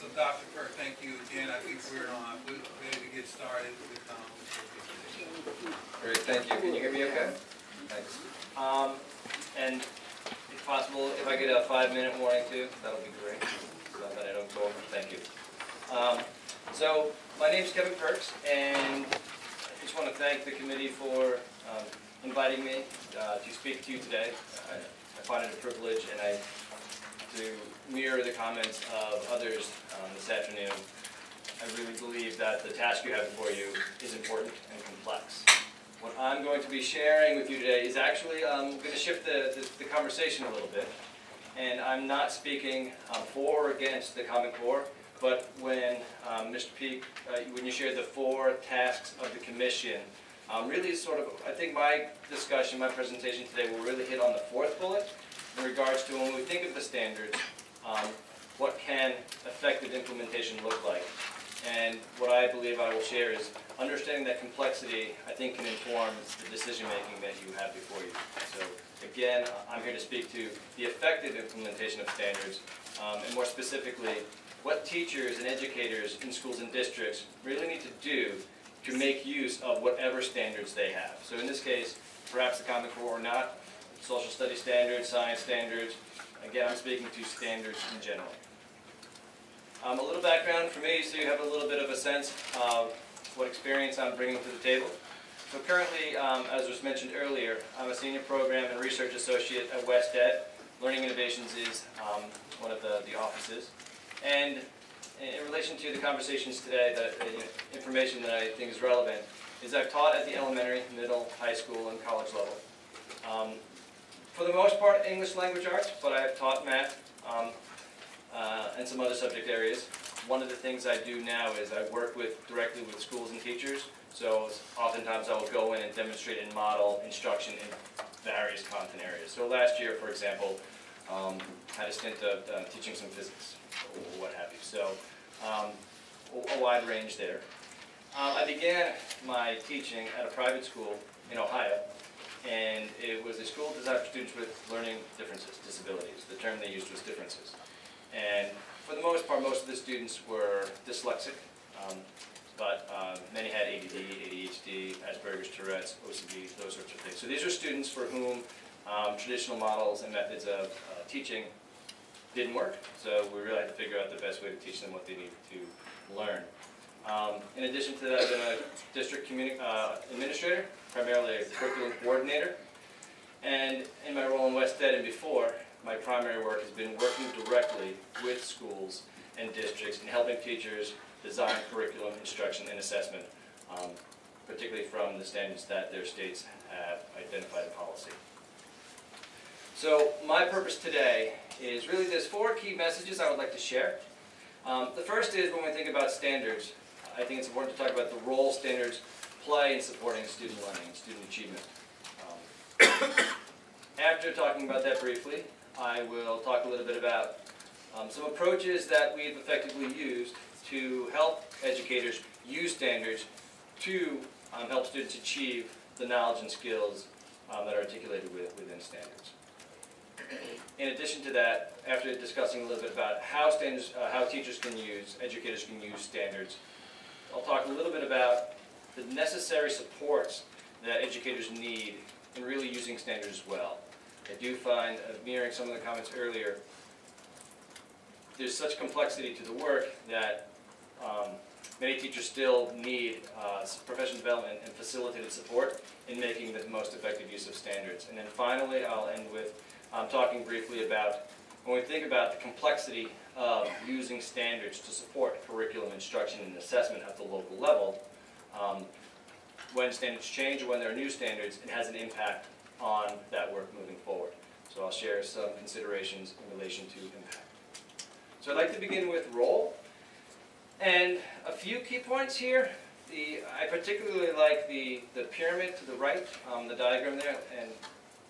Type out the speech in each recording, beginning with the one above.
So Dr. Perk, thank you again. I think we're ready to get started with Great, thank you. Can you hear me okay? Thanks. And if possible, if I get a 5-minute warning too, that would be great, so that I don't go over. Thank you. So my name is Kevin Perks, and I just want to thank the committee for inviting me to speak to you today. I find it a privilege, and to mirror the comments of others this afternoon. I really believe that the task you have before you is important and complex. What I'm going to be sharing with you today is actually going to shift the conversation a little bit. And I'm not speaking for or against the Common Core, but when Mr. Peake, when you shared the 4 tasks of the Commission, really sort of, I think my discussion, my presentation today will really hit on the 4th bullet in regards to when we think of the standards, what can effective implementation look like. And what I believe I will share is understanding that complexity, I think, can inform the decision-making that you have before you. So again, I'm here to speak to the effective implementation of standards, and more specifically, what teachers and educators in schools and districts really need to do to make use of whatever standards they have. So in this case, perhaps the Common Core or not, social studies standards, science standards. Again, I'm speaking to standards in general. A little background for me, so you have a little bit of a sense of what experience I'm bringing to the table. So currently, as was mentioned earlier, I'm a senior program and research associate at WestEd. Learning Innovations is one of the offices. And in relation to the conversations today, the information that I think is relevant is I've taught at the elementary, middle, high school, and college level. For the most part, English language arts, but I have taught math and some other subject areas. One of the things I do now is I work directly with schools and teachers, so oftentimes I will go in and demonstrate and model instruction in various content areas. So last year, for example, had a stint of teaching some physics, or what have you. So a wide range there. I began my teaching at a private school in Ohio, and it was a school designed for students with learning differences, disabilities. The term they used was differences. And for the most part, most of the students were dyslexic, but many had ADD, ADHD, Asperger's, Tourette's, OCD, those sorts of things. So these are students for whom traditional models and methods of teaching didn't work. So we really had to figure out the best way to teach them what they needed to learn. In addition to that, I've been a district administrator, primarily a curriculum coordinator. And in my role in WestEd and before, my primary work has been working directly with schools and districts and helping teachers design curriculum, instruction, and assessment, particularly from the standards that their states have identified in policy. So my purpose today is really there's 4 key messages I would like to share. The first is when we think about standards, I think it's important to talk about the role standards play in supporting student learning and student achievement. After talking about that briefly, I will talk a little bit about some approaches that we've effectively used to help educators use standards to help students achieve the knowledge and skills that are articulated within standards. In addition to that, after discussing a little bit about how teachers can use, educators can use standards, I'll talk a little bit about the necessary supports that educators need in really using standards as well. I do find, mirroring some of the comments earlier, there's such complexity to the work that many teachers still need professional development and facilitated support in making the most effective use of standards. And then finally, I'll end with talking briefly about when we think about the complexity of using standards to support curriculum instruction and assessment at the local level. When standards change or when there are new standards, it has an impact on that work moving forward. So I'll share some considerations in relation to impact. So I'd like to begin with role. And a few key points here. I particularly like the pyramid to the right, the diagram there, and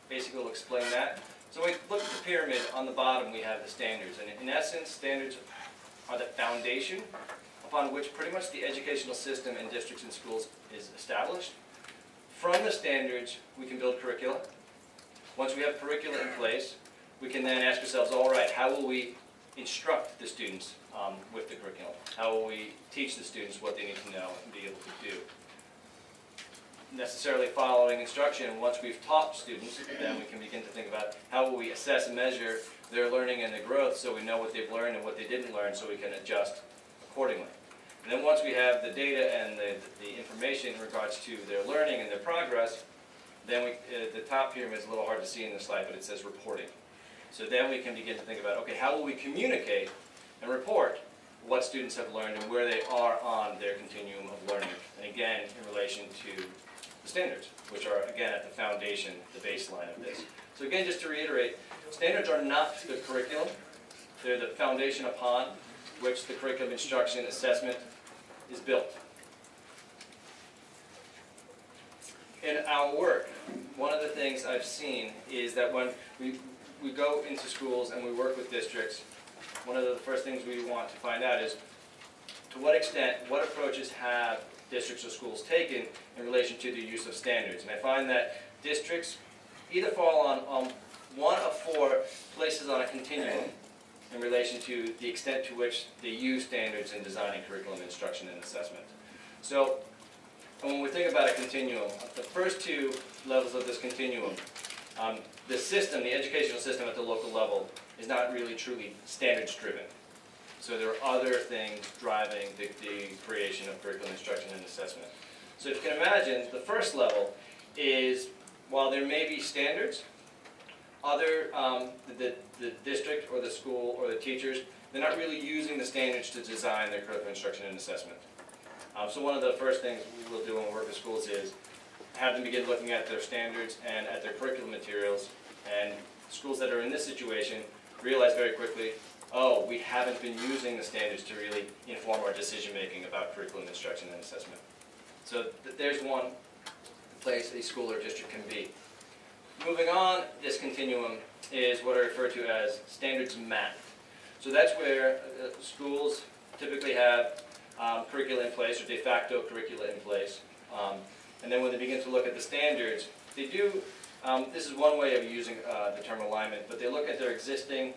basically we'll explain that. So when we look at the pyramid, on the bottom we have the standards. And in essence, standards are the foundation upon which pretty much the educational system in districts and schools is established. From the standards, we can build curricula. Once we have curricula in place, we can then ask ourselves, all right, how will we instruct the students with the curriculum? How will we teach the students what they need to know and be able to do? Necessarily following instruction, once we've taught students, then we can begin to think about how will we assess and measure their learning and their growth so we know what they've learned and what they didn't learn so we can adjust accordingly. And then once we have the data and the information in regards to their learning and their progress, then the top pyramid is a little hard to see in the slide, but it says reporting. So then we can begin to think about, okay, how will we communicate and report what students have learned and where they are on their continuum of learning, and again, in relation to the standards, which are, again, at the foundation, the baseline of this. So again, just to reiterate, standards are not the curriculum. They're the foundation upon which the curriculum instruction assessment is built. In our work, one of the things I've seen is that when we go into schools and we work with districts, one of the first things we want to find out is to what extent, what approaches have districts or schools taken in relation to the use of standards. And I find that districts either fall on one of four places on a continuum in relation to the extent to which they use standards in designing curriculum instruction and assessment. So when we think about a continuum, the first two levels of this continuum, the system, the educational system at the local level, is not really truly standards driven. So there are other things driving the creation of curriculum instruction and assessment. So if you can imagine, the first level is, while there may be standards, the district or the school or the teachers, they're not really using the standards to design their curriculum instruction and assessment. So one of the first things we will do when we work with schools is have them begin looking at their standards and at their curriculum materials, and schools that are in this situation realize very quickly, oh, we haven't been using the standards to really inform our decision making about curriculum instruction and assessment. So there's one place a school or district can be. Moving on, this continuum is what I refer to as standards mapped. So that's where schools typically have curricula in place, or de facto curricula in place. And then when they begin to look at the standards, they do, this is one way of using the term alignment, but they look at their existing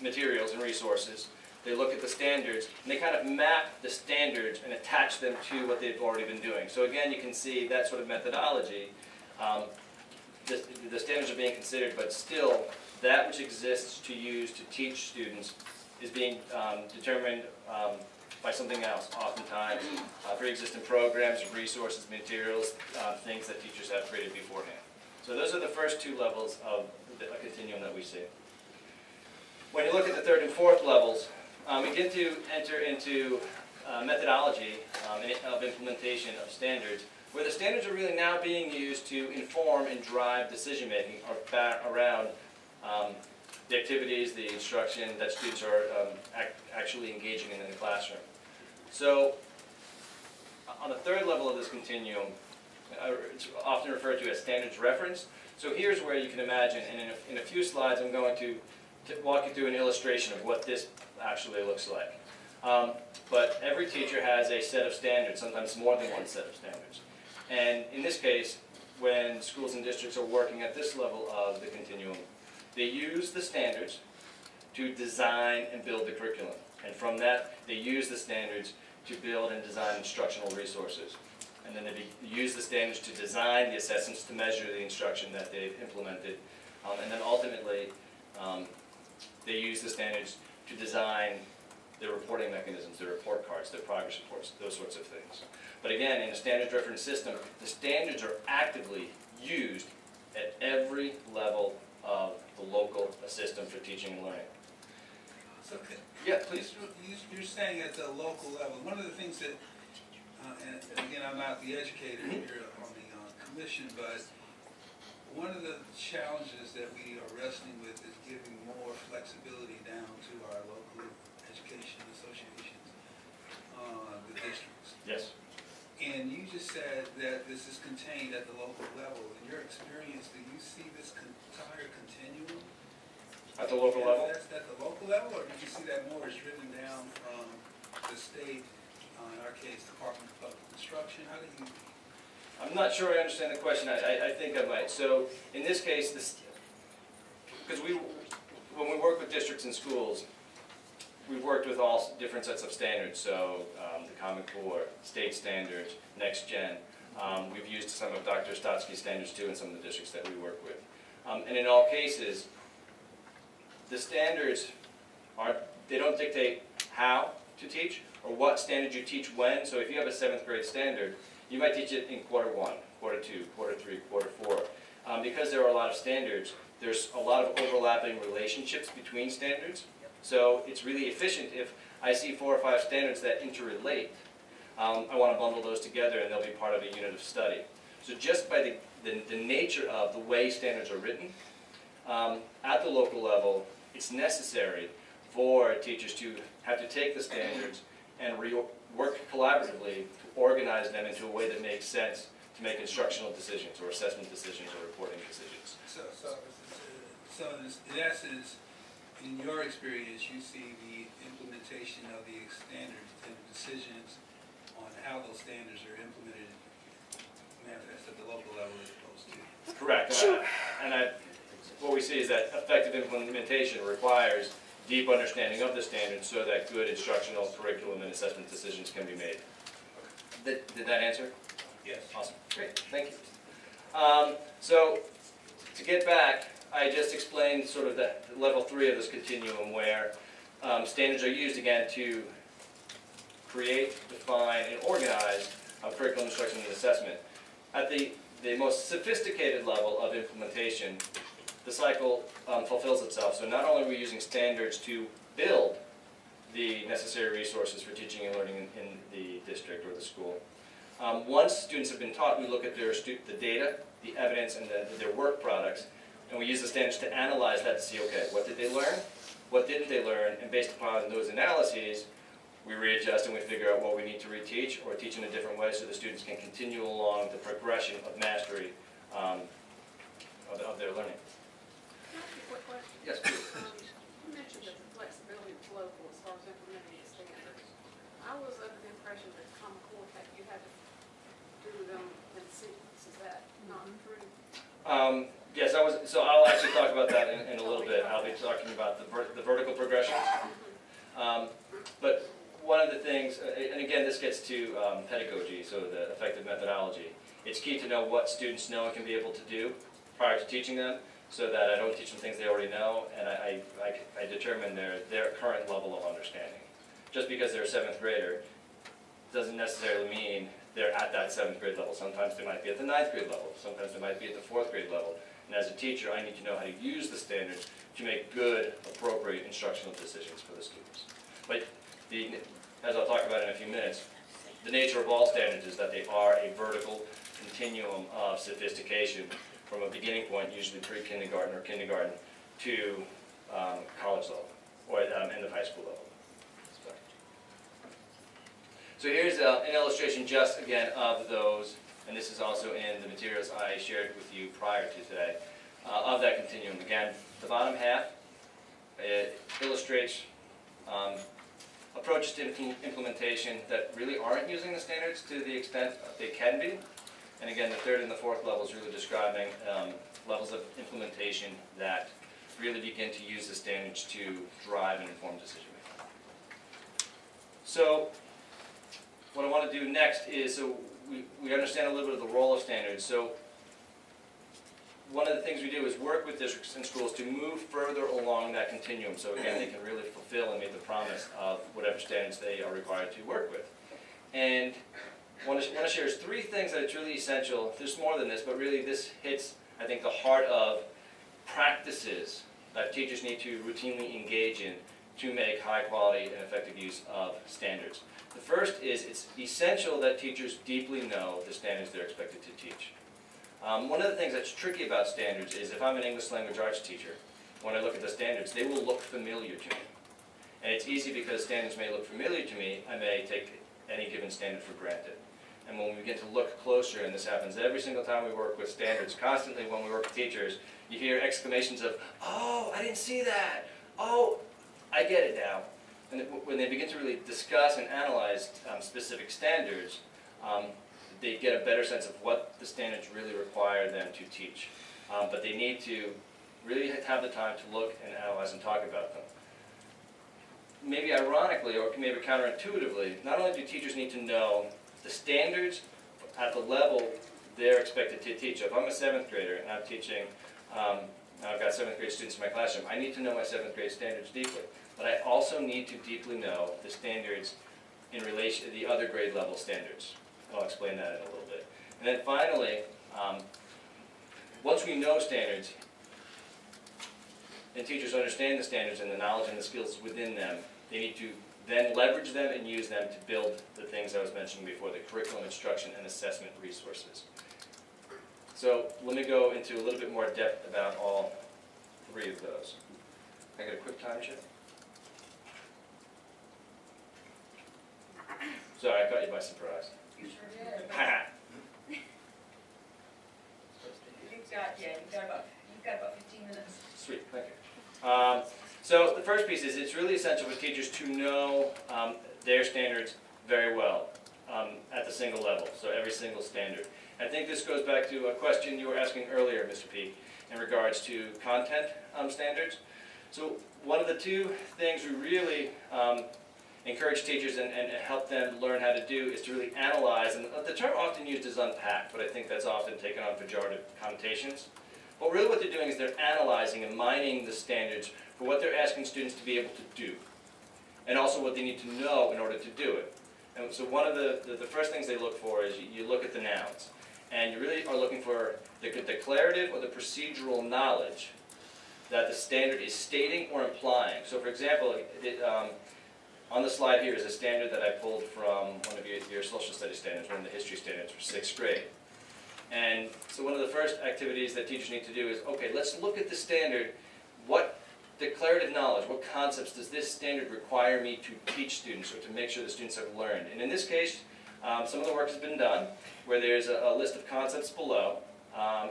materials and resources, they look at the standards, and they kind of map the standards and attach them to what they've already been doing. So again, you can see that sort of methodology. The standards are being considered, but still, that which exists to use to teach students is being determined by something else, oftentimes pre-existing programs, resources, materials, things that teachers have created beforehand. So those are the first two levels of a continuum that we see. When you look at the third and fourth levels, we begin to enter into methodology of implementation of standards, where the standards are really now being used to inform and drive decision-making around the activities, the instruction that students are actually engaging in the classroom. So on the third level of this continuum, it's often referred to as standards reference. So here's where you can imagine, and in a few slides I'm going to walk you through an illustration of what this actually looks like. But every teacher has a set of standards, sometimes more than one set of standards. And in this case, when schools and districts are working at this level of the continuum, they use the standards to design and build the curriculum. And from that, they use the standards to build and design instructional resources. And then they use the standards to design the assessments to measure the instruction that they've implemented. And then ultimately, they use the standards to design their reporting mechanisms, their report cards, their progress reports, those sorts of things. But again, in a standards reference system, the standards are actively used at every level of the local system for teaching and learning. So, yeah, please. You're saying at the local level, one of the things that, and again, I'm not the educator here on the commission, but one of the challenges that we are wrestling with is giving more flexibility down to our local education associations, the districts. Yes. And you just said that this is contained at the local level. In your experience, do you see this entire continuum? At the local level? That's at the local level, or did you see that more is driven down from the state, in our case, Department of Public Instruction? How do you... I'm not sure I understand the question. I think I might. So in this case, because when we work with districts and schools, we've worked with all different sets of standards, so the Common Core, state standards, Next Gen. We've used some of Dr. Stotsky's standards too in some of the districts that we work with. And in all cases, the standards they don't dictate how to teach or what standard you teach when. So if you have a 7th grade standard, you might teach it in quarter 1, quarter 2, quarter 3, quarter 4. Because there are a lot of standards, there's a lot of overlapping relationships between standards. So it's really efficient if I see 4 or 5 standards that interrelate. I want to bundle those together and they'll be part of a unit of study. So just by the nature of the way standards are written, at the local level, it's necessary for teachers to have to take the standards and work collaboratively to organize them into a way that makes sense to make instructional decisions or assessment decisions or reporting decisions. So in essence, in your experience, you see the implementation of the standards and decisions on how those standards are implemented manifest at the local level as opposed to... Correct. What we see is that effective implementation requires deep understanding of the standards so that good instructional curriculum and assessment decisions can be made. Did that answer? Yes. Awesome. Great. Thank you. So to get back, I just explained sort of the level 3 of this continuum where standards are used again to create, define, and organize curriculum instruction and assessment. At the most sophisticated level of implementation, the cycle fulfills itself. So not only are we using standards to build the necessary resources for teaching and learning in the district or the school. Once students have been taught, we look at the data, the evidence, and their work products, and we use the standards to analyze that to see, okay, what did they learn? What didn't they learn? And based upon those analyses, we readjust and we figure out what we need to reteach or teach in a different way so the students can continue along the progression of mastery of their learning. Can I ask you a quick question? Yes, please. You mentioned that the flexibility was local as far as implementing the standards. I was under the impression that Common Core you had to do them in sequence. Is that not true? Yes, so I'll actually talk about that in a little bit. I'll be talking about the vertical progressions. But one of the things, and again this gets to pedagogy, so the effective methodology. It's key to know what students know and can be able to do prior to teaching them, so that I don't teach them things they already know, and I determine their current level of understanding. Just because they're a 7th grader doesn't necessarily mean they're at that 7th grade level. Sometimes they might be at the 9th grade level. Sometimes they might be at the 4th grade level. And as a teacher, I need to know how to use the standards to make good, appropriate instructional decisions for the students. But as I'll talk about in a few minutes, the nature of all standards is that they are a vertical continuum of sophistication from a beginning point, usually pre-kindergarten or kindergarten, to college level, or end of high school level. So here's an illustration just, again, of those, and this is also in the materials I shared with you prior to today, of that continuum. Again, the bottom half, it illustrates approaches to implementation that really aren't using the standards to the extent they can be. And again, the 3rd and the 4th level is really describing levels of implementation that really begin to use the standards to drive and inform decision making. So what I want to do next is, so we understand a little bit of the role of standards. So one of the things we do is work with districts and schools to move further along that continuum. So again, they can really fulfill and make the promise of whatever standards they are required to work with. And I want to share 3 things that it's really essential. There's more than this, but really this hits, I think, the heart of practices that teachers need to routinely engage in to make high quality and effective use of standards. The first is it's essential that teachers deeply know the standards they're expected to teach. One of the things that's tricky about standards is if I'm an English language arts teacher, when I look at the standards, they will look familiar to me. And it's easy because standards may look familiar to me, I may take any given standard for granted. And when we begin to look closer, and this happens every single time we work with standards, constantly when we work with teachers, you hear exclamations of, "Oh, I didn't see that. Oh, I get it now." And when they begin to really discuss and analyze specific standards, they get a better sense of what the standards really require them to teach. But they need to really have the time to look and analyze and talk about them. maybe ironically or maybe counterintuitively, not only do teachers need to know the standards at the level they're expected to teach. So if I'm a 7th grader and I'm teaching, I've got 7th grade students in my classroom, I need to know my 7th grade standards deeply. But I also need to deeply know the standards in relation to the other grade level standards. I'll explain that in a little bit. And then finally, once we know standards, and teachers understand the standards and the knowledge and the skills within them, they need to then leverage them and use them to build the things I was mentioning before, the curriculum, instruction, and assessment resources. So let me go into a little bit more depth about all 3 of those. Can I get a quick time check? Sorry, I caught you by surprise. You sure did. You've got about 15 minutes. Sweet, thank you. So the first piece is it's really essential for teachers to know their standards very well at the single level, so every single standard. I think this goes back to a question you were asking earlier, Mr. Peak, in regards to content standards. So one of the 2 things we really encourage teachers and help them learn how to do is to really analyze, and the term often used is unpack, but I think that's often taken on pejorative connotations. But really what they're doing is they're analyzing and mining the standards for what they're asking students to be able to do, and also what they need to know in order to do it. And so one of the first things they look for is you look at the nouns, and you really are looking for the declarative or the procedural knowledge that the standard is stating or implying. So for example, on the slide here is a standard that I pulled from one of your social studies standards, one of the history standards for 6th grade. And so one of the first activities that teachers need to do is, okay, let's look at the standard. What declarative knowledge, what concepts does this standard require me to teach students or to make sure the students have learned? And in this case, some of the work has been done where there's a list of concepts below,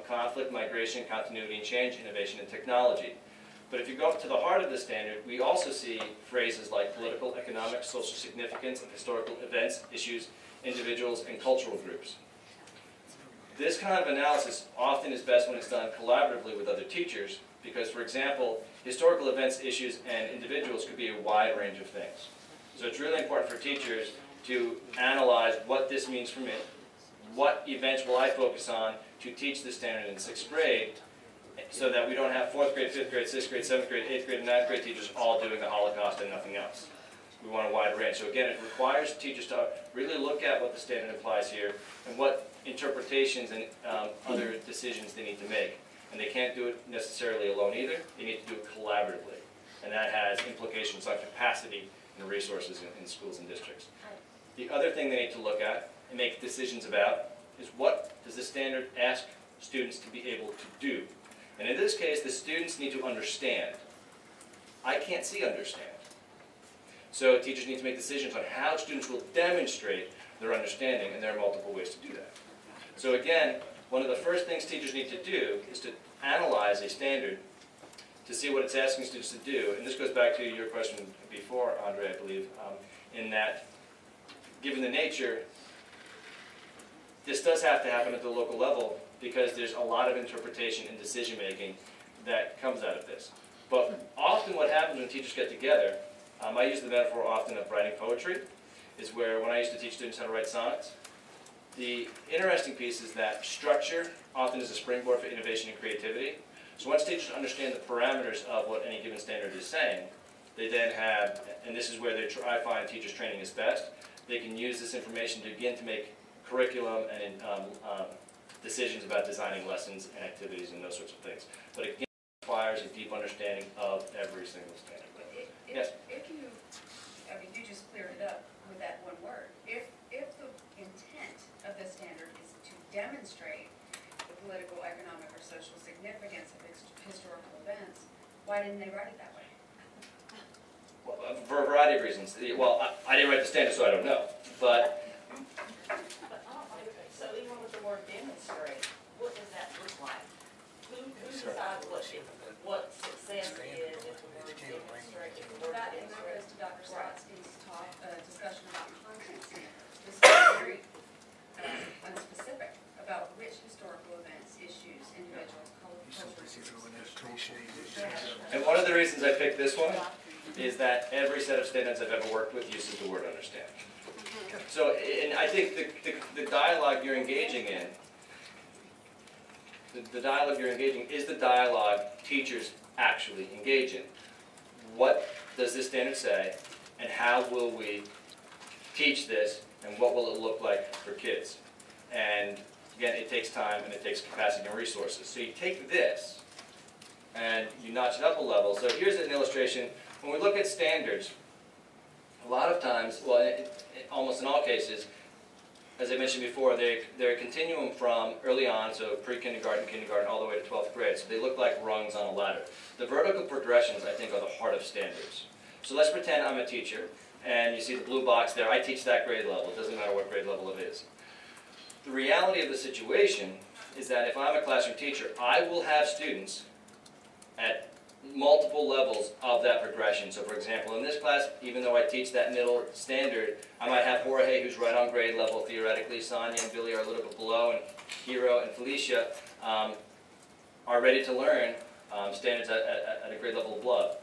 conflict, migration, continuity and change, innovation and technology. But if you go up to the heart of the standard, we also see phrases like political, economic, social significance of historical events, issues, individuals, and cultural groups. This kind of analysis often is best when it's done collaboratively with other teachers because, for example, historical events, issues, and individuals could be a wide range of things. So it's really important for teachers to analyze what this means for me, what events will I focus on to teach this standard in 6th grade, so that we don't have 4th grade, 5th grade, 6th grade, 7th grade, 8th grade, and 9th grade teachers all doing the Holocaust and nothing else. We want a wide range. So again, it requires teachers to really look at what the standard implies here and what interpretations and other decisions they need to make. And they can't do it necessarily alone either. They need to do it collaboratively. And that has implications on capacity and resources in schools and districts. The other thing they need to look at and make decisions about is what does the standard ask students to be able to do? And in this case, the students need to understand. I can't see understand. So teachers need to make decisions on how students will demonstrate their understanding, and there are multiple ways to do that. So again, one of the first things teachers need to do is to analyze a standard to see what it's asking students to do. And this goes back to your question before, Andre, I believe, in that given the nature, this does have to happen at the local level because there's a lot of interpretation and decision making that comes out of this. But often what happens when teachers get together, I use the metaphor often of writing poetry, is where when I used to teach students how to write sonnets, the interesting piece is that structure often is a springboard for innovation and creativity. So once teachers understand the parameters of what any given standard is saying, they then have, and this is where I find teachers training is best, they can use this information to begin to make curriculum and decisions about designing lessons and activities and those sorts of things. But again, it requires a deep understanding of every single standard. Yes? If you, I mean, you just cleared it up with that one word. If the intent of the standard is to demonstrate the political, economic, or social significance of historical events, why didn't they write it that way? Well, for a variety of reasons. Well, I didn't write the standard, so I don't know. But so even with the word demonstrate, what does that look like? Who decides what success is if the word demonstrate? That in reference to Dr. Slotsky's discussion about content standards. This is very unspecific about which historical events, issues, individuals, cultures. and one of the reasons I picked this one is that every set of standards I've ever worked with uses the word understand. So, and I think the dialogue you're engaging in, the dialogue you're engaging is the dialogue teachers actually engage in. What does this standard say, and how will we teach this, and what will it look like for kids? And again, it takes time and it takes capacity and resources. So you take this and you notch it up a level. So here's an illustration. When we look at standards, a lot of times, well, almost in all cases, as I mentioned before, they're a continuum from early on, so pre-kindergarten, kindergarten, all the way to 12th grade. So they look like rungs on a ladder. The vertical progressions, I think, are the heart of standards. So let's pretend I'm a teacher, and you see the blue box there. I teach that grade level. It doesn't matter what grade level it is. The reality of the situation is that if I'm a classroom teacher, I will have students at multiple levels of that progression. So for example, in this class, even though I teach that middle standard, I might have Jorge, who's right on grade level theoretically. Sonia and Billy are a little bit below, and Hero and Felicia are ready to learn standards at a grade level above.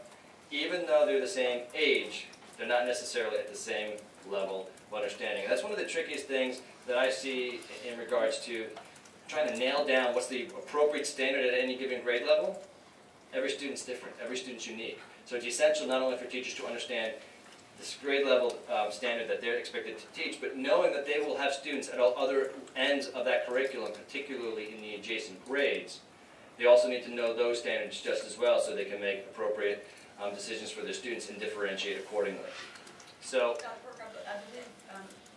Even though they're the same age, they're not necessarily at the same level of understanding. And that's one of the trickiest things that I see in regards to trying to nail down what's the appropriate standard at any given grade level. Every student's different. Every student's unique. So it's essential not only for teachers to understand this grade level standard that they're expected to teach, but knowing that they will have students at all other ends of that curriculum, particularly in the adjacent grades. They also need to know those standards just as well, so they can make appropriate decisions for their students and differentiate accordingly. So, Dr. Perk, I believe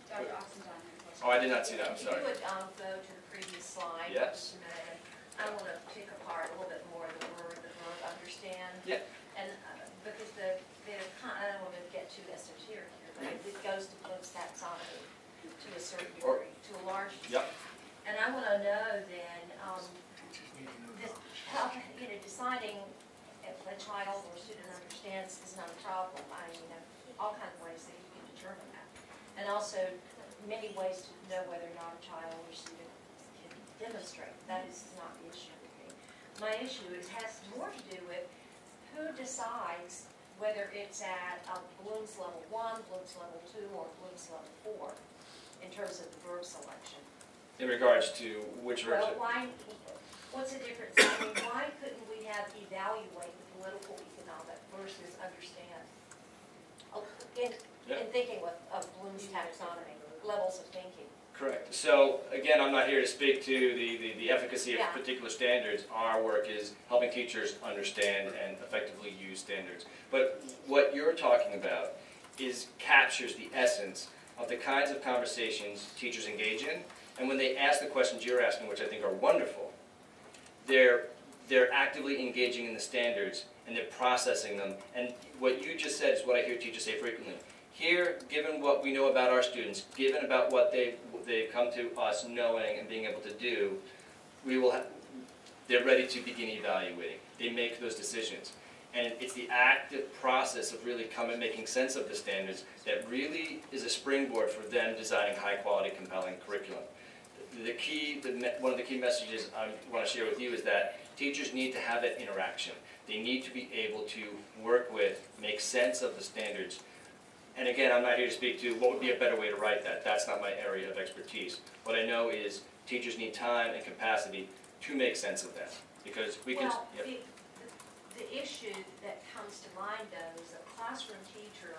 Dr. Oxendine had a question. oh, I did not see that. I'm sorry. If you would go to the previous slide. Yes. I want to pick apart a little bit more the verb understand. Yeah. And because I don't want to get too esoteric here, but it goes to Bloom's taxonomy to a certain degree, to a large degree. Yep. And I want to know then, deciding if a child or student understands is not a problem. I mean, all kinds of ways that you can determine that. And also many ways to know whether or not a child or student can demonstrate. That is not the issue with me. My issue has more to do with who decides whether it's at Bloom's level 1, Bloom's level 2, or Bloom's level 4 in terms of the verb selection. In regards to which verbs? Well, what's the difference? I mean, why couldn't we have evaluate the political economic versus understand? In thinking of Bloom's taxonomy, levels of thinking. Correct. So again, I'm not here to speak to the efficacy of Yeah. particular standards. Our work is helping teachers understand and effectively use standards. But what you're talking about captures the essence of the kinds of conversations teachers engage in. And when they ask the questions you're asking, which I think are wonderful, they're actively engaging in the standards and they're processing them. And what you just said is what I hear teachers say frequently. Here, given what we know about our students, given about what they've come to us knowing and being able to do, they're ready to begin evaluating. They make those decisions. And it's the active process of really making sense of the standards that really is a springboard for them designing high-quality, compelling curriculum. One of the key messages I want to share with you is that teachers need to have that interaction. They need to be able to work with, make sense of the standards. And again, I'm not here to speak to what would be a better way to write that. That's not my area of expertise. What I know is teachers need time and capacity to make sense of that. Because we can... Well, Yep. the issue that comes to mind, though, is a classroom teacher.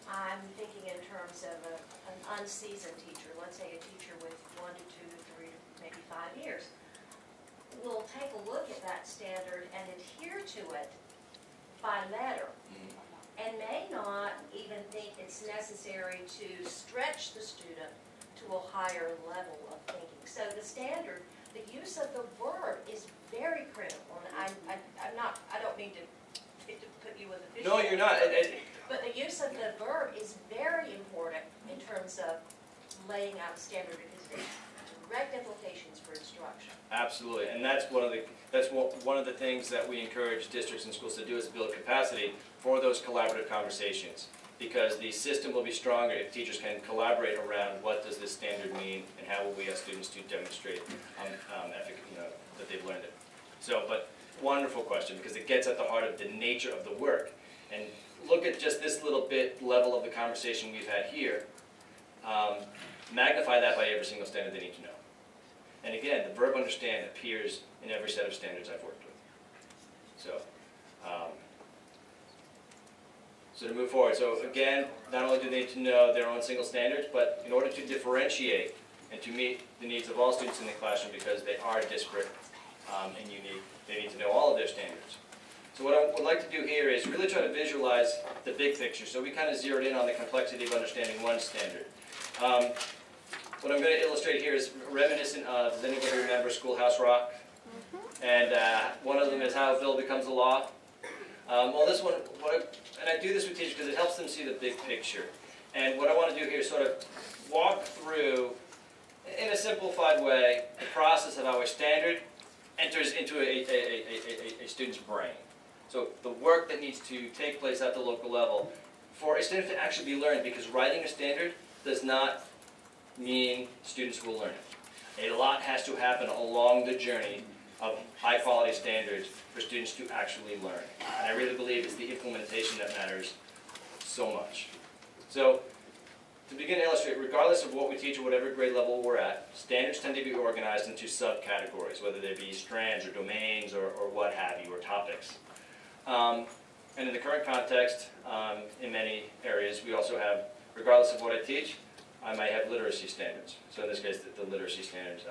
I'm thinking in terms of an unseasoned teacher, let's say a teacher with 1 to 2 to 3 to maybe 5 years, will take a look at that standard and adhere to it by letter, and may not even think it's necessary to stretch the student to a higher level of thinking. So the standard, the use of the verb is very critical, and I don't mean to put you in the fishbowl. No, you're not. But the use of the verb is very important in terms of laying out a standard because it has direct implications for instruction. Absolutely, and that's one of the things that we encourage districts and schools to do is build capacity for those collaborative conversations. Because the system will be stronger if teachers can collaborate around what does this standard mean and how will we ask students to demonstrate that they've learned it. So, but wonderful question because it gets at the heart of the nature of the work. And look at just this little bit level of the conversation we've had here, magnify that by every single standard they need to know. And again, the verb understand appears in every set of standards I've worked with. So to move forward, so again, not only do they need to know their own single standards, but in order to differentiate and to meet the needs of all students in the classroom, because they are disparate and unique, they need to know all of their standards. So what I would like to do here is really try to visualize the big picture. So we kind of zeroed in on the complexity of understanding one standard. What I'm going to illustrate here is reminiscent of, does anybody remember Schoolhouse Rock? And one of them is how a bill becomes a law. Well, this one, and I do this with teachers because it helps them see the big picture. And what I want to do here is sort of walk through, in a simplified way, the process of how a standard enters into a student's brain. So the work that needs to take place at the local level for a standard to actually be learned, because writing a standard does not mean students will learn it. A lot has to happen along the journey of high-quality standards for students to actually learn. And I really believe it's the implementation that matters so much. So, to begin to illustrate, regardless of what we teach or whatever grade level we're at, standards tend to be organized into subcategories, whether they be strands or domains or what have you, or topics. And in the current context, in many areas, we also have, regardless of what I teach, I might have literacy standards. So in this case, the literacy standards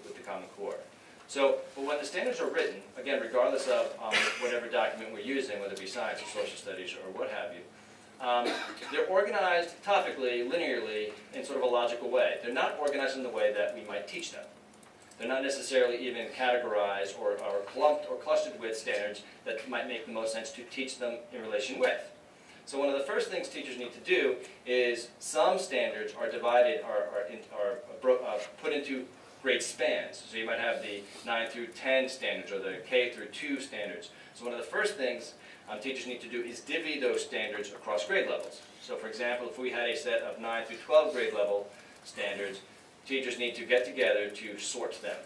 with the Common Core. So, but when the standards are written, again, regardless of whatever document we're using, whether it be science or social studies or what have you, they're organized topically, linearly, in sort of a logical way. They're not organized in the way that we might teach them. They're not necessarily even categorized or clumped or clustered with standards that might make the most sense to teach them in relation with. So one of the first things teachers need to do is some standards are divided, put into grade spans. So you might have the 9 through 10 standards or the K through 2 standards. So one of the first things teachers need to do is divvy those standards across grade levels. So for example, if we had a set of 9 through 12 grade level standards, teachers need to get together to sort them.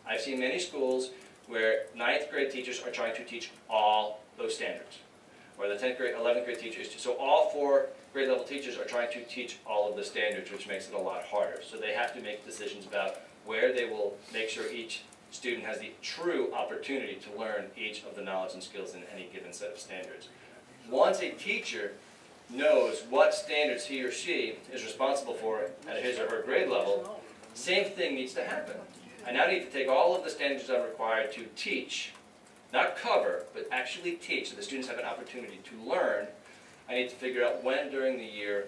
I've seen many schools where 9th grade teachers are trying to teach all those standards, or the 10th grade, 11th grade teachers. So all 4 grade level teachers are trying to teach all of the standards, which makes it a lot harder. So they have to make decisions about where they will make sure each student has the true opportunity to learn each of the knowledge and skills in any given set of standards. Once a teacher knows what standards he or she is responsible for at his or her grade level, same thing needs to happen. I now need to take all of the standards I'm required to teach, not cover, but actually teach, so the students have an opportunity to learn. I need to figure out when during the year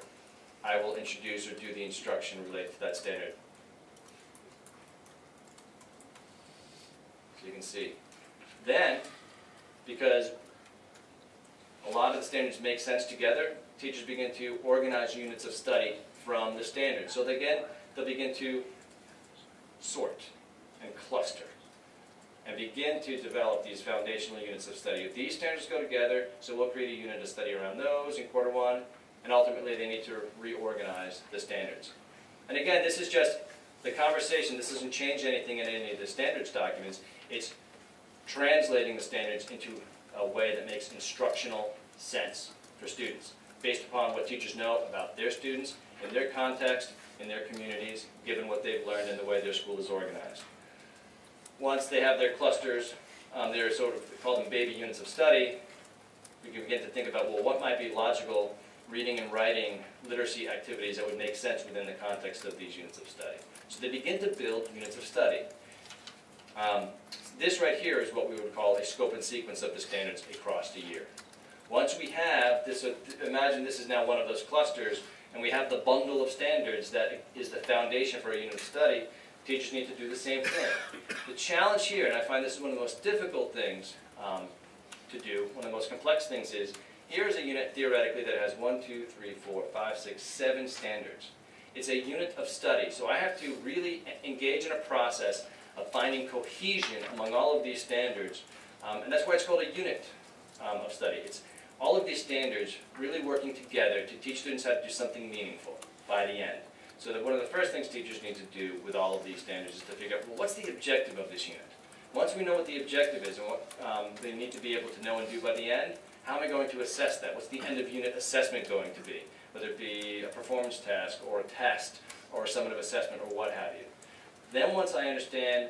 I will introduce or do the instruction related to that standard. So you can see. Then, because a lot of the standards make sense together, teachers begin to organize units of study from the standards. So again, they'll begin to sort and cluster and begin to develop these foundational units of study. If these standards go together, so we'll create a unit of study around those in quarter 1, and ultimately they need to reorganize the standards. And again, this is just the conversation. This doesn't change anything in any of the standards documents. It's translating the standards into a way that makes instructional sense for students, based upon what teachers know about their students, in their context, in their communities, given what they've learned and the way their school is organized. Once they have their clusters, they're sort of, we call them baby units of study, we can begin to think about, well, what might be logical reading and writing literacy activities that would make sense within the context of these units of study. So they begin to build units of study. This right here is what we would call a scope and sequence of the standards across the year. Once we have this, imagine this is now one of those clusters, and we have the bundle of standards that is the foundation for a unit of study, teachers need to do the same thing. The challenge here, and I find this is one of the most difficult things to do, one of the most complex things is, here is a unit theoretically that has 1, 2, 3, 4, 5, 6, 7 standards. It's a unit of study, so I have to really engage in a process of finding cohesion among all of these standards, and that's why it's called a unit of study. It's all of these standards really working together to teach students how to do something meaningful by the end. So that one of the first things teachers need to do with all of these standards is to figure out, well, what's the objective of this unit? Once we know what the objective is and what they need to be able to know and do by the end, how am I going to assess that? What's the end of unit assessment going to be? Whether it be a performance task or a test or a summative assessment or what have you. Then once I understand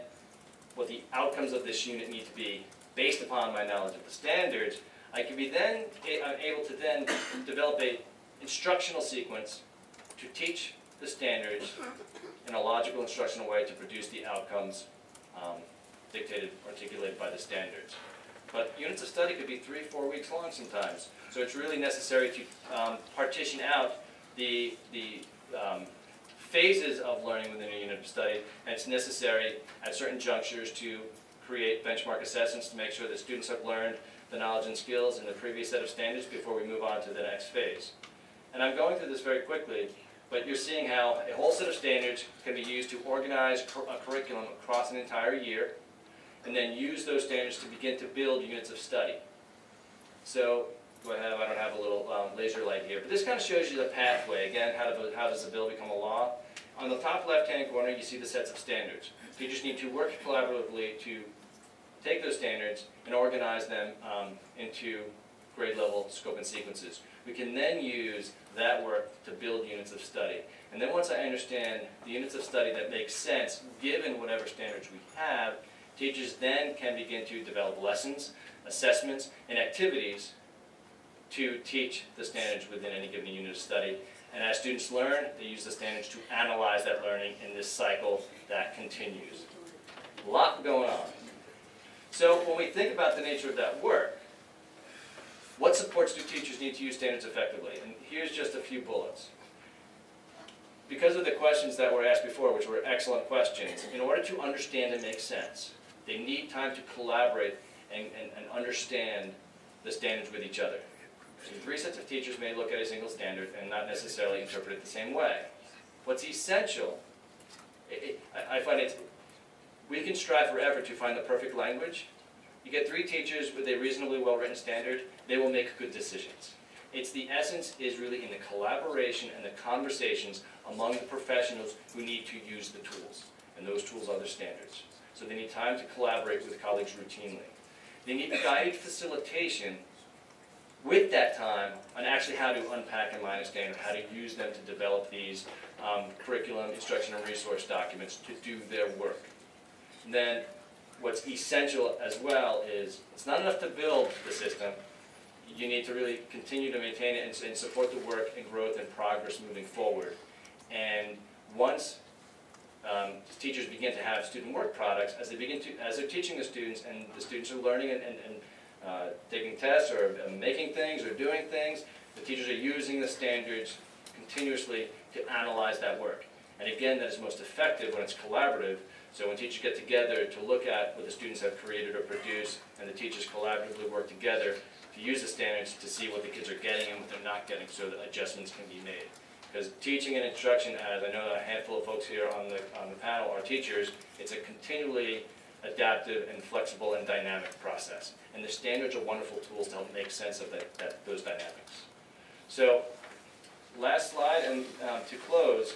what the outcomes of this unit need to be based upon my knowledge of the standards, I can be then able to then develop a instructional sequence to teach the standards in a logical instructional way to produce the outcomes dictated, articulated by the standards. But units of study could be 3-4 weeks long sometimes. So it's really necessary to partition out the phases of learning within a unit of study, and it's necessary at certain junctures to create benchmark assessments to make sure that students have learned the knowledge and skills in the previous set of standards before we move on to the next phase. And I'm going through this very quickly, but you're seeing how a whole set of standards can be used to organize a curriculum across an entire year, and then use those standards to begin to build units of study. So, I don't have a little laser light here, but this kind of shows you the pathway. Again, how does the bill become a law? On the top left-hand corner, you see the sets of standards. Teachers need to work collaboratively to take those standards and organize them into grade-level scope and sequences. We can then use that work to build units of study. And then once I understand the units of study that make sense, given whatever standards we have, teachers then can begin to develop lessons, assessments, and activities to teach the standards within any given unit of study. And as students learn, they use the standards to analyze that learning in this cycle that continues. A lot going on. So when we think about the nature of that work, what supports do teachers need to use standards effectively? And here's just a few bullets. Because of the questions that were asked before, which were excellent questions, in order to understand and make sense, they need time to collaborate and understand the standards with each other. So 3 sets of teachers may look at a single standard and not necessarily interpret it the same way. What's essential, I find we can strive forever to find the perfect language. You get 3 teachers with a reasonably well-written standard, they will make good decisions. The essence is really in the collaboration and the conversations among the professionals who need to use the tools. And those tools are the standards. So they need time to collaborate with colleagues routinely. They need guided facilitation with that time on actually how to unpack and mine a standard, how to use them to develop these curriculum, instruction, and resource documents to do their work. And then what's essential as well is it's not enough to build the system. You need to really continue to maintain it and support the work and growth and progress moving forward. And once teachers begin to have student work products, as they're teaching the students and the students are learning and taking tests or making things or doing things, the teachers are using the standards continuously to analyze that work. And again, that is most effective when it's collaborative. So when teachers get together to look at what the students have created or produced, and the teachers collaboratively work together to use the standards to see what the kids are getting and what they're not getting so that adjustments can be made. Because teaching and instruction, as I know a handful of folks here on the panel are teachers, it's a continually adaptive and flexible and dynamic process. And the standards are wonderful tools to help make sense of those dynamics. So, last slide, and to close,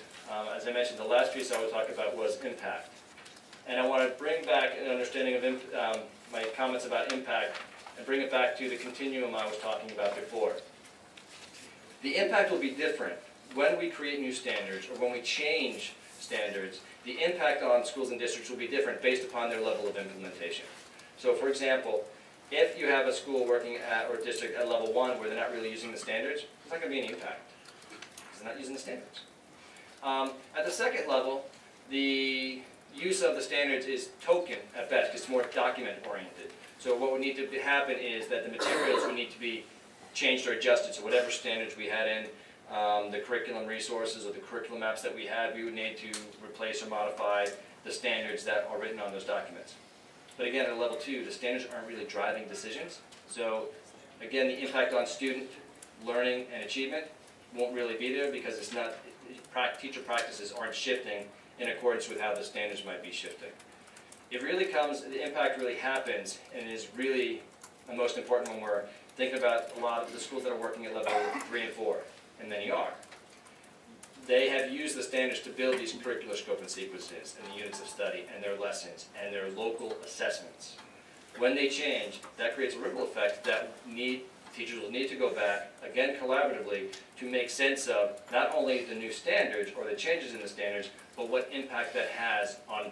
as I mentioned, the last piece I would talk about was impact. And I want to bring back an understanding of my comments about impact and bring it back to the continuum I was talking about before. The impact will be different when we create new standards or when we change standards. The impact on schools and districts will be different based upon their level of implementation. So for example, if you have a school working at, or a district at level 1 where they're not really using the standards, there's not going to be any impact because they're not using the standards. At the second level, the use of the standards is token at best because it's more document oriented. So what would need to happen is that the materials would need to be changed or adjusted. So whatever standards we had in the curriculum resources or the curriculum maps that we had, we would need to replace or modify the standards that are written on those documents. But again, at level 2, the standards aren't really driving decisions. So again, the impact on student learning and achievement won't really be there because it's not, teacher practices aren't shifting in accordance with how the standards might be shifting. It really comes, the impact really happens and is really the most important when we're thinking about a lot of the schools that are working at level 3 and 4, and many are. They have used the standards to build these curricular scope and sequences and the units of study and their lessons and their local assessments. When they change, that creates a ripple effect that teachers will need to go back, again collaboratively, to make sense of not only the new standards or the changes in the standards, but what impact that has on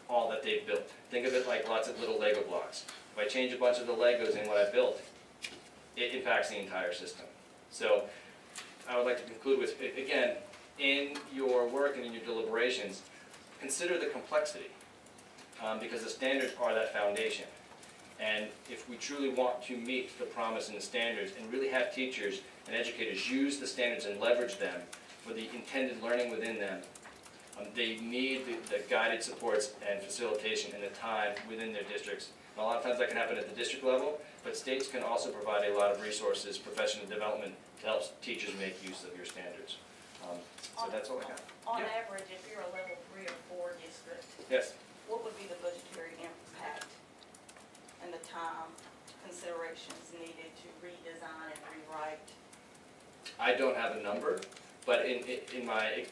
all that they've built. Think of it like lots of little Lego blocks. If I change a bunch of the Legos in what I built, it impacts the entire system. So I would like to conclude with, again, in your work and in your deliberations, consider the complexity, because the standards are that foundation. And if we truly want to meet the promise in the standards and really have teachers and educators use the standards and leverage them for the intended learning within them, they need the guided supports and facilitation and the time within their districts. And a lot of times that can happen at the district level, but states can also provide a lot of resources, professional development, to help teachers make use of your standards. So that's all I got. On Yeah. average, if you're a level 3 or 4 district, Yes. what would be the budgetary impact and the time considerations needed to redesign and rewrite? I don't have a number, but in my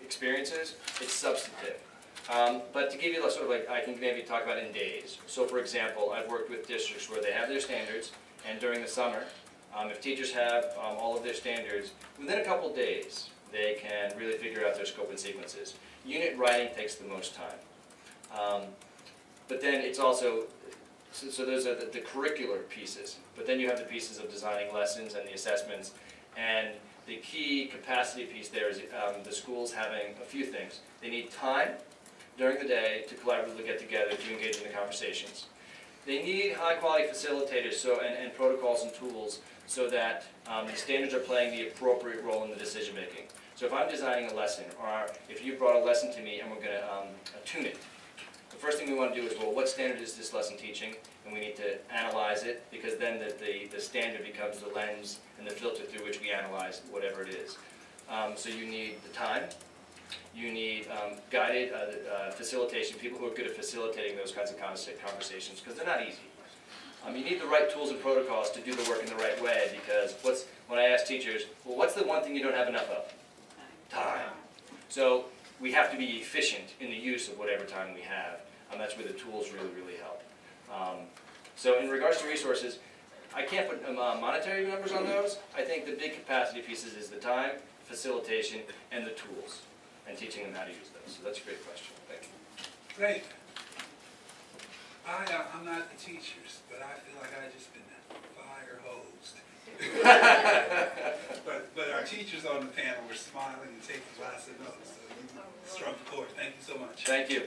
experiences, it's substantive. But to give you a sort of like, I can maybe talk about in days. So for example, I've worked with districts where they have their standards, and during the summer, if teachers have all of their standards, within a couple days, they can really figure out their scope and sequences. Unit writing takes the most time. But then it's also, so those are the curricular pieces, but then you have the pieces of designing lessons and the assessments, and the key capacity piece there is the schools having a few things. They need time during the day to collaboratively get together to engage in the conversations. They need high-quality facilitators and protocols and tools so that the standards are playing the appropriate role in the decision-making. So if I'm designing a lesson, or if you brought a lesson to me and we're going to tune it, the first thing we want to do is, well, what standard is this lesson teaching? And we need to analyze it, because then the standard becomes the lens and the filter through which we analyze whatever it is. So you need the time. You need guided facilitation, people who are good at facilitating those kinds of conversations, because they're not easy. You need the right tools and protocols to do the work in the right way, because when I ask teachers, well, what's the one thing you don't have enough of? Time. So we have to be efficient in the use of whatever time we have, and that's where the tools really, really help. So in regards to resources, I can't put monetary numbers on those. I think the big capacity pieces is the time, facilitation, and the tools, and teaching them how to use those. So that's a great question. Thank you. Great. I'm not the teachers, but I feel like I just been fire hosed. but our teachers on the panel were smiling and taking lots of notes. So you struck the chord. Thank you so much. Thank you.